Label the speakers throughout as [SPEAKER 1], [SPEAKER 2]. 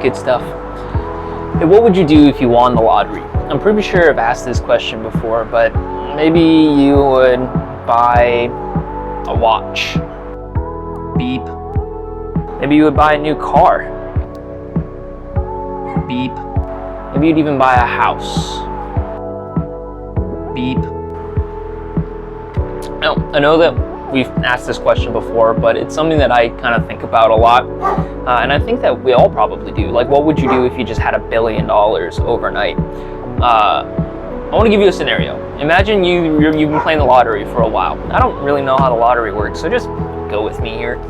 [SPEAKER 1] good stuff. Hey, what would you do if you won the lottery? I'm pretty sure I've asked this question before, but maybe you would buy a watch. Beep. Maybe you would buy a new car. Beep. Maybe you'd even buy a house. Beep. Now, I know that we've asked this question before, but it's something that I kind of think about a lot. And I think that we all probably do. Like, what would you do if you just had $1 billion overnight? I want to give you a scenario. Imagine you've been playing the lottery for a while. I don't really know how the lottery works, so just go with me here.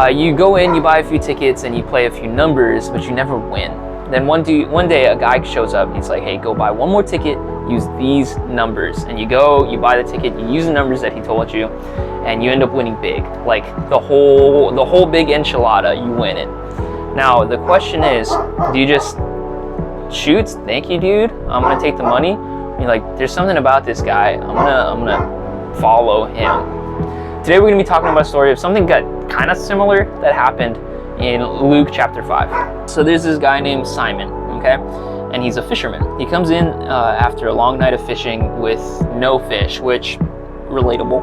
[SPEAKER 1] You go in, you buy a few tickets, and you play a few numbers, but you never win. Then one day a guy shows up and he's like, hey, go buy one more ticket, use these numbers. And you go, you buy the ticket, you use the numbers that he told you, and you end up winning big. Like the whole big enchilada, you win it. Now the question is, do you just shoot, thank you dude, I'm gonna take the money? You're like, there's something about this guy, I'm gonna follow him. Today we're gonna be talking about a story of something that kind of similar that happened in Luke chapter 5. So there's this guy named Simon, okay? And he's a fisherman. He comes in after a long night of fishing with no fish, which, relatable.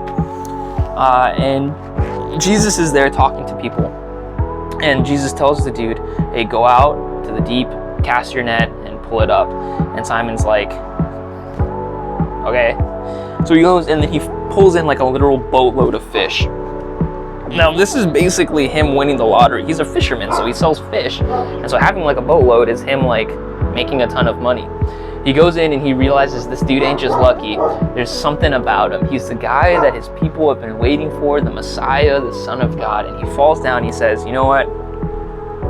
[SPEAKER 1] And Jesus is there talking to people. And Jesus tells the dude, hey, go out to the deep, cast your net, and pull it up. And Simon's like, okay. So he goes and he pulls in like a literal boatload of fish. Now this is basically him winning the lottery. He's a fisherman, so he sells fish. And so having like a boatload is him like making a ton of money. He goes in and he realizes this dude ain't just lucky. There's something about him. He's the guy that his people have been waiting for, the Messiah, the Son of God. And he falls down, he says, you know what?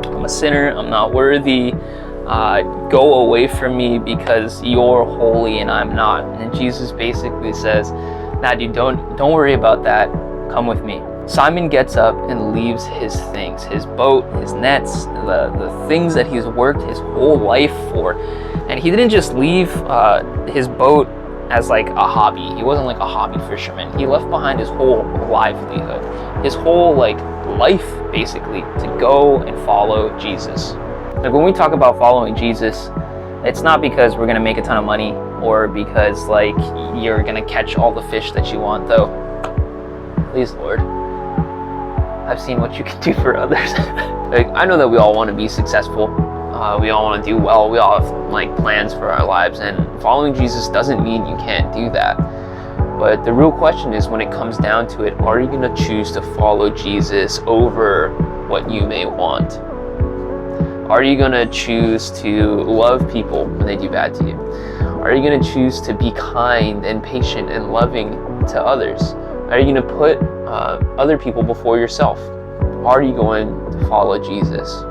[SPEAKER 1] I'm a sinner, I'm not worthy. Go away from me because you're holy and I'm not. And Jesus basically says, nah dude, don't worry about that. Come with me. Simon gets up and leaves his things, his boat, his nets, the things that he's worked his whole life for. And he didn't just leave his boat as like a hobby. He wasn't like a hobby fisherman. He left behind his whole livelihood, his whole like life basically, to go and follow Jesus. Like when we talk about following Jesus, it's not because we're gonna make a ton of money or because like you're gonna catch all the fish that you want, though. Please, Lord. I've seen what you can do for others. Like, I know that we all want to be successful. We all want to do well. We all have like plans for our lives, and following Jesus doesn't mean you can't do that. But the real question is, when it comes down to it, are you going to choose to follow Jesus over what you may want? Are you going to choose to love people when they do bad to you? Are you going to choose to be kind and patient and loving to others? Are you going to put other people before yourself? Are you going to follow Jesus?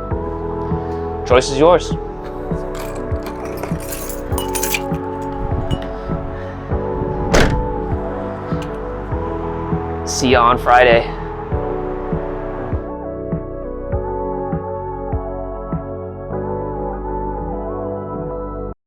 [SPEAKER 1] Choice is yours. See you on Friday.